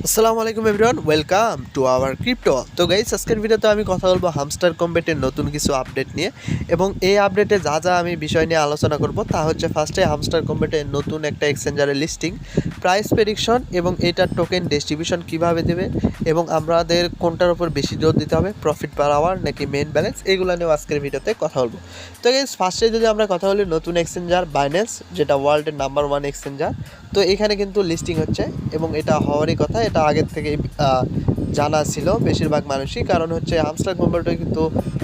আসসালামু আলাইকুম everyone, welcome to our crypto. তো গাইস, আজকের ভিডিওতে আমি কথা বলবো হামস্টার কম্বেটের নতুন কিছু আপডেট নিয়ে। এবং এই আপডেটে যা যা আমি বিষয় নিয়ে আলোচনা করব তা হচ্ছে ফার্স্টে হামস্টার কম্বেটের নতুন একটা এক্সচেঞ্জারের লিস্টিং, প্রাইস প্রেডিকশন এবং এটার টোকেন ডিস্ট্রিবিউশন কিভাবে দেবে এবং আমাদের কোনটার উপর বেশি জোর দিতে হবে, প্রফিট পার আওয়ার নাকি মেইন ব্যালেন্স, এগুলো নিয়েও আজকের ভিডিওতে কথা বলবো। তো গাইস, ফার্স্টে যদি আমরা কথা বলি নতুন এক্সচেঞ্জার বাইন্যান্স, যেটা ওয়ার্ল্ডের নাম্বার 1 এক্সচেঞ্জার। তো এখানে কিন্তু লিস্টিং হচ্ছে এবং এটা হওয়ারই কথা, এটা আগের থেকেই জানা ছিল বেশিরভাগ মানুষই। কারণ হচ্ছে হামস্টার কম্বেটও কিন্তু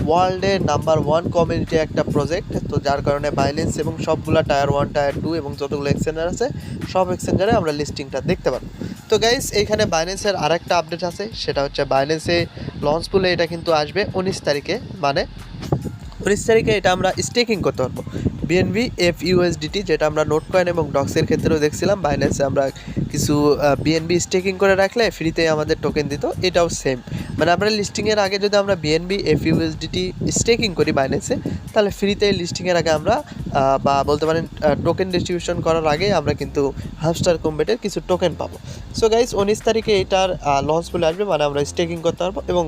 ওয়ার্ল্ডের নাম্বার 1 কমিউনিটি একটা প্রজেক্ট, তো যার কারণে বাইন্যান্স এবং সবগুলো টায়ার 1 টায়ার 2 এবং যতগুলো এক্সচেঞ্জার আছে সব এক্সচেঞ্জারে আমরা লিস্টিংটা দেখতে পাবো। তো গাইস, এইখানে বাইন্যান্সের আরেকটা আপডেট আছে, সেটা হচ্ছে বাইন্যান্সে লঞ্চ পুলে এটা কিন্তু আসবে 19 তারিখে, মানে 19 তারিখে এটা আমরা স্টেকিং করতে পারবো বিএনবি FUSDT, যেটা আমরা নোট কয়েন এবং ডক্সের ক্ষেত্রেও দেখছিলাম। বাইন্যান্সে আমরা কিছু বিএনবি স্টেকিং করে রাখলে ফ্রিতে আমাদের টোকেন দিত, এটাও সেম। মানে আমরা লিস্টিংয়ের আগে যদি আমরা বিএনবি FUSDT স্টেকিং করি বাইন্যান্সে, তাহলে ফ্রিতে লিস্টিংয়ের আগে আমরা বা বলতে পারেন টোকেন ডিস্ট্রিবিউশন করার আগে আমরা কিন্তু হামস্টার কম্বেটের কিছু টোকেন পাবো। সো গাইস, 19 তারিখে এটার লঞ্চ বলে আসবে, মানে আমরা স্টেকিং করতে পারবো এবং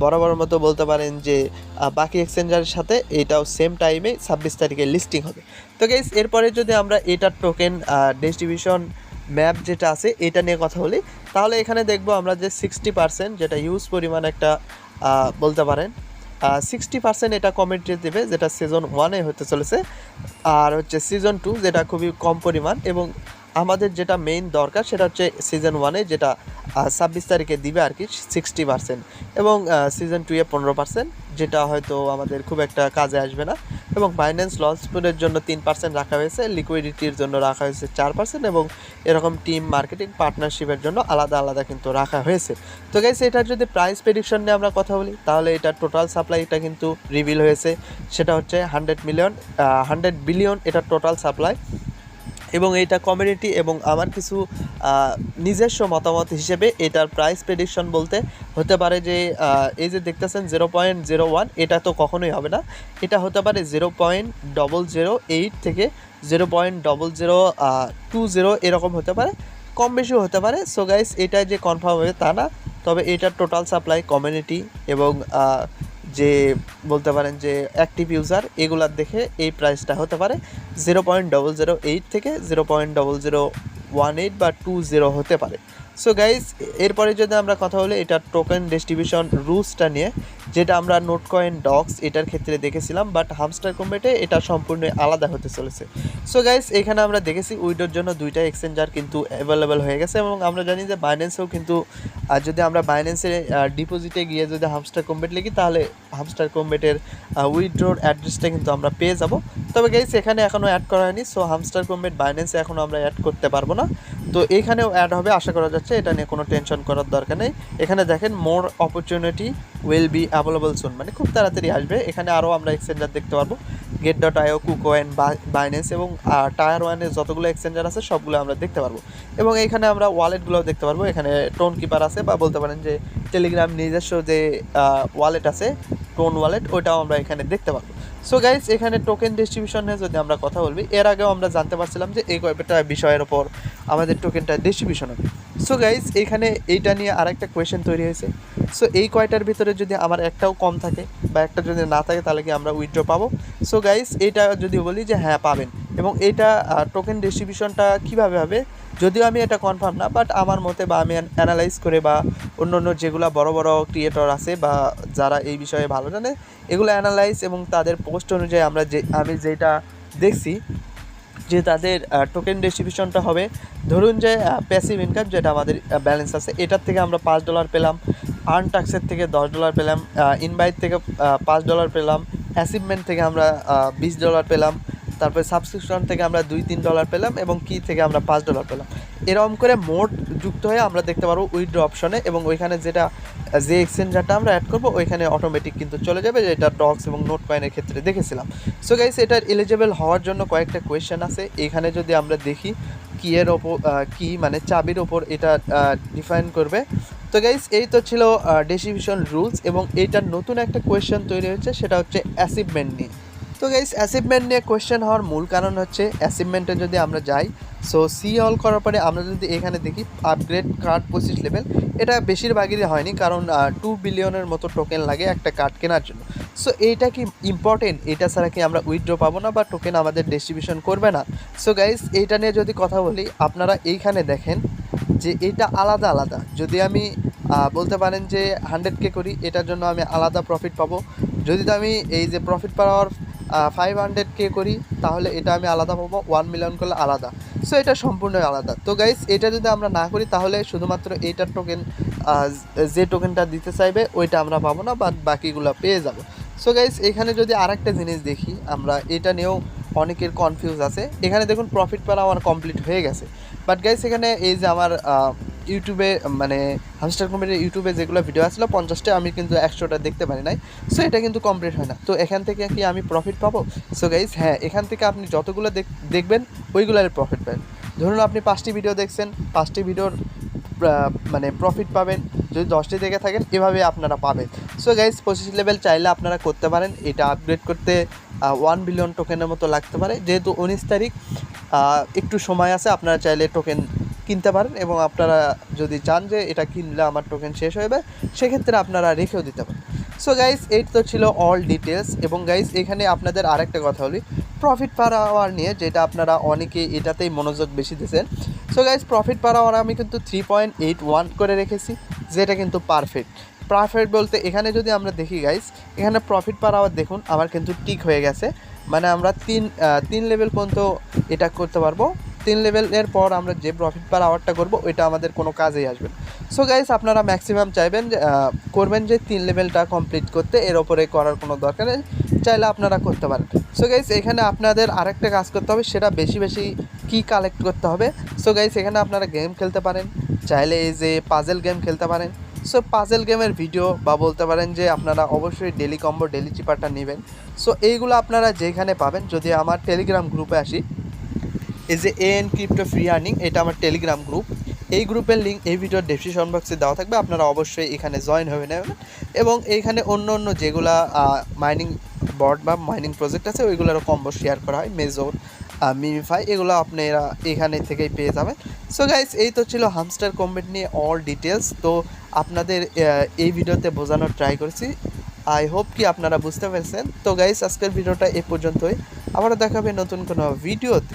বরাবর মতো বলতে পারেন যে বাকি এক্সচেঞ্জারের সাথে এটাও সেম টাইমে 26 তারিখে লিস্টিং হবে। তো গাইস, এরপরে যদি আমরা এটার টোকেন ডিস্ট্রিবিউশন ম্যাপ যেটা আছে এটা নিয়ে কথা বলি, তাহলে এখানে দেখবো আমরা যে 60%, যেটা হিউজ পরিমাণ একটা বলতে পারেন 60% এটা কমিউনিটি দেবে, যেটা সিজন 1-এ হতে চলেছে। আর হচ্ছে সিজন 2 যেটা খুবই কম পরিমাণ, এবং আমাদের যেটা মেইন দরকার সেটা হচ্ছে সিজন 1-এ যেটা 26 তারিখে দিবে আর কি 60%, এবং সিজন 2-এ 15%, যেটা হয়তো আমাদের খুব একটা কাজে আসবে না। এবং বাইন্যান্স লঞ্চ পুলের জন্য 3% রাখা হয়েছে, লিকুইডিটির জন্য রাখা হয়েছে 4%, এবং এরকম টিম মার্কেটিং পার্টনারশিপের জন্য আলাদা আলাদা কিন্তু রাখা হয়েছে। তো গাইস, এটার যদি প্রাইস প্রেডিকশন নিয়ে আমরা কথা বলি, তাহলে এটার টোটাল সাপ্লাইটা কিন্তু রিভিল হয়েছে, সেটা হচ্ছে 100 বিলিয়ন এটার টোটাল সাপ্লাই। এবং এইটা কমিউনিটি এবং আমার কিছু নিজস্ব মতামত হিসেবে এটার প্রাইস প্রেডিকশন বলতে হতে পারে যে এই যে দেখতেছেন 0.01, এটা তো কখনোই হবে না, এটা হতে পারে 0.008 থেকে 0.0020 এরকম হতে পারে, কম বেশিও হতে পারে। সো গাইস, এটা যে কনফার্ম হবে তা না, তবে এটার টোটাল সাপ্লাই কমিউনিটি এবং যে বলতে পারেন যে অ্যাক্টিভ ইউজার, এগুলার দেখে এই প্রাইসটা হতে পারে 0.008 থেকে 0.0018 বা 20 হতে পারে। সো গাইজ, এরপরে যদি আমরা কথা বলি এটার টোকেন ডিস্ট্রিবিউশন রুলসটা নিয়ে, যেটা আমরা নোট কয়েন ডক্স এটার ক্ষেত্রে দেখেছিলাম, বাট হামস্টার কম্বেটে এটা সম্পূর্ণ আলাদা হতে চলেছে। সো গাইজ, এখানে আমরা দেখেছি উইডোর জন্য 2টা এক্সচেঞ্জার কিন্তু অ্যাভেলেবেল হয়ে গেছে, এবং আমরা জানি যে বাইন্যান্সেও কিন্তু যদি আমরা বাইন্যান্সের ডিপোজিটে গিয়ে যদি হামস্টার কম্বেট লিখি, তাহলে হামস্টার কম্বেটের উইথড্রোর অ্যাড্রেসটা কিন্তু আমরা পেয়ে যাব। তবে গাইস, এখানে এখনও অ্যাড করা হয়নি, সো হামস্টার কম্বেট বাইন্যান্সে এখনও আমরা অ্যাড করতে পারবো না। তো এইখানেও অ্যাড হবে আশা করা যাচ্ছে, এটা নিয়ে কোনো টেনশন করার দরকার নেই। এখানে দেখেন more opportunity will be available soon, মানে খুব তাড়াতাড়ি আসবে। এখানে আরও আমরা এক্সচেঞ্জার দেখতে পারবো, Get.io, কুকোয়েন, বাইন্যান্স এবং টায়ার 1-এর যতগুলো এক্সচেঞ্জার আছে সবগুলো আমরা দেখতে পারবো। এবং এখানে আমরা ওয়ালেটগুলোও দেখতে পারবো, এখানে টোন কিপার আছে, বা বলতে পারেন যে টেলিগ্রাম নিজস্ব যে ওয়ালেট আছে টোন ওয়ালেট, ওইটাও আমরা এখানে দেখতে পারবো। সো গাইস, এখানে টোকেন ডিস্ট্রিবিউশনে যদি আমরা কথা বলবি, এর আগেও আমরা জানতে পারছিলাম যে এই কয়েকটা বিষয়ের ওপর আমাদের টোকেনটা ডিস্ট্রিবিউশন হবে। সো গাইস, এইখানে এইটা নিয়ে আরেকটা কোয়েশ্চেন তৈরি হয়েছে। সো এই কয়টার ভিতরে যদি আমার একটাও কম থাকে বা একটা যদি না থাকে, তাহলে কি আমরা উইথড্র পাবো? সো গাইস, এইটা যদি বলি যে হ্যাঁ পাবেন, এবং এইটা টোকেন ডিস্ট্রিবিউশনটা কীভাবে হবে, যদিও আমি এটা কনফার্ম না, বাট আমার মতে বা আমি অ্যানালাইজ করে বা অন্য অন্য যেগুলো বড় বড় ক্রিয়েটর আছে বা যারা এই বিষয়ে ভালো জানে, এগুলো অ্যানালাইজ এবং তাদের পোস্ট অনুযায়ী আমি যেটা দেখছি যে তাদের টোকেন ডিস্ট্রিবিউশনটা হবে, ধরুন যে প্যাসিভ ইনকাম যেটা আমাদের ব্যালেন্স আছে, এটার থেকে আমরা $5 পেলাম, আর্ন ট্যাক্সের থেকে $10 পেলাম, ইনভাইট থেকে $5 পেলাম, অ্যাচিভমেন্ট থেকে আমরা $20 পেলাম, তারপরে সাবস্ক্রিপশন থেকে আমরা $2-3 পেলাম, এবং কি থেকে আমরা $5 পেলাম। এরকম করে মোট যুক্ত হয়ে আমরা দেখতে পারবো উইথড্র অপশনে, এবং ওইখানে যে এক্সচেঞ্জারটা আমরা অ্যাড করবো ওইখানে অটোমেটিক কিন্তু চলে যাবে, যেটা ডক্স এবং নোট কয়েনের ক্ষেত্রে দেখেছিলাম। সো গাইস, এটার এলিজিবল হওয়ার জন্য কয়েকটা কোয়েশ্চেন আছে। এখানে যদি আমরা দেখি কিয়ের ওপর কি মানে চাবির ওপর এটা ডিফাইন করবে। তো গাইস, এই তো ছিল ডিস্ট্রিবিউশন রুলস, এবং এইটার নতুন একটা কোয়েশ্চেন তৈরি হচ্ছে, সেটা হচ্ছে অ্যাচিভমেন্ট নিয়ে। তো গাইস, অ্যাচিভমেন্ট নিয়ে কোয়েশ্চেন হওয়ার মূল কারণ হচ্ছে অ্যাচিভমেন্টে যদি আমরা যাই, সো সি অল করার পরে আমরা যদি এখানে দেখি আপগ্রেড কার্ড 25 লেভেল, এটা বেশিরভাগেরই হয়নি, কারণ 2 বিলিয়নের মতো টোকেন লাগে একটা কার্ড কেনার জন্য। সো এইটা কি ইম্পর্টেন্ট? এটা ছাড়া কি আমরা উইথড্র পাবো না বা টোকেন আমাদের ডিস্ট্রিবিউশন করবে না? সো গাইস এইটা নিয়ে যদি কথা বলি, আপনারা এইখানে দেখেন যে এটা আলাদা আলাদা। যদি আমি বলতে পারেন যে 100K করি, এটার জন্য আমি আলাদা প্রফিট পাবো। যদি আমি এই যে প্রফিট পাওয়ার 500K করি, তাহলে এটা আমি আলাদা পাবো। 1 মিলিয়ন করলে আলাদা। সো এটা সম্পূর্ণ আলাদা। তো গাইস এটা যদি আমরা না করি, তাহলে শুধুমাত্র এইটার টোকেন, যে টোকেনটা দিতে চাইবে ওইটা আমরা পাবো না, বাট বাকিগুলো পেয়ে যাব। সো গাইস এখানে যদি আরেকটা জিনিস দেখি, আমরা এটা নিয়েও অনেকের কনফিউজ আছে। এখানে দেখুন প্রফিট পাওয়া আমার কমপ্লিট হয়ে গেছে, বাট গাইস এখানে এই যে আমার ইউটিউবে মানে হামস্টার কোম্পানির ইউটিউবে যেগুলো ভিডিও আসলো 50টা, আমি কিন্তু 100টা দেখতে পারি নাই। সো এটা কিন্তু কমপ্লিট হয় না। তো এখান থেকে কি আমি প্রফিট পাবো? সো গাইস হ্যাঁ, এখান থেকে আপনি যতগুলো দেখবেন ওইগুলোর প্রফিট পাবেন। ধরুন আপনি 5টি ভিডিও দেখছেন, 5টি ভিডিওর মানে প্রফিট পাবেন। যদি 10টি দেখে থাকেন, এভাবে আপনারা পাবেন। সো গাইস 25 লেভেল চাইলে আপনারা করতে পারেন। এটা আপগ্রেড করতে 1 বিলিয়ন টোকেনের মতো লাগতে পারে। যেহেতু 19 তারিখ, একটু সময় আছে, আপনারা চাইলে টোকেন কিনতে পারেন, এবং আপনারা যদি চান যে এটা কিনলে আমার টোকেন শেষ হয়ে যাবে, সেক্ষেত্রে আপনারা রেখেও দিতে পারেন। সো গাইস এই তো ছিল অল ডিটেলস। এবং গাইস এখানে আপনাদের আরেকটা কথা বলি প্রফিট পার আওয়ার নিয়ে, যেটা আপনারা অনেকে এটাতেই মনোযোগ বেশি দিয়েছেন। So guys profit per hour আমি কিন্তু 3.81 করে রেখেছি, যেটা কিন্তু পারফেক্ট বলতে এখানে যদি আমরা দেখি গাইস, এখানে প্রফিট পার আওয়ার দেখুন আমার কিন্তু টিক হয়ে গেছে। মানে আমরা তিন লেভেল পর্যন্ত এটা করতে পারবো। 3 লেভেলের পর আমরা যে প্রফিট পার আওয়ারটা করবো, ওইটা আমাদের কোনো কাজেই আসবে না। সো গাইস আপনারা ম্যাক্সিমাম চাইবেন যে করবেন যে 3 লেভেলটা কমপ্লিট করতে, এর ওপরে করার কোনো দরকার নেই, চাইলে আপনারা করতে পারেন। সো গাইস এখানে আপনাদের আরেকটা কাজ করতে হবে, সেটা বেশি বেশি কি কালেক্ট করতে হবে। সো গাইস এখানে আপনারা গেম খেলতে পারেন, চাইলে এই যে পাজেল গেম খেলতে পারেন। সো পাজেল গেমের ভিডিও বা বলতে পারেন যে আপনারা অবশ্যই ডেলি কম্বো ডেলি চিপারটা নেবেন। সো এইগুলো আপনারা যেখানে পাবেন, যদি আমার টেলিগ্রাম গ্রুপে আসি, এই যে AN ক্রিপ্টো ফ্রি আর্নিং, এটা আমার টেলিগ্রাম গ্রুপ। এই গ্রুপের লিঙ্ক এই ভিডিওর ডেসক্রিপশন বক্সে দেওয়া থাকবে, আপনারা অবশ্যই এখানে জয়েন হয়ে নেবেন। এবং এইখানে অন্য যেগুলা মাইনিং বট বা মাইনিং প্রজেক্ট আছে, ওইগুলোরও কম্বো শেয়ার করা হয়, মেজর, মিমিফাই, এগুলো আপনারা এখানে থেকেই পেয়ে যাবেন। সো গাইস এই তো ছিল হামস্টার কম্বেট নিয়ে অল ডিটেলস। তো আপনাদের এই ভিডিওতে বোঝানোর ট্রাই করেছি, আই হোপ কি আপনারা বুঝতে পেরেছেন। তো গাইস আজকের ভিডিওটা এ পর্যন্তই, আবারও দেখাবে নতুন কোনো ভিডিওতে।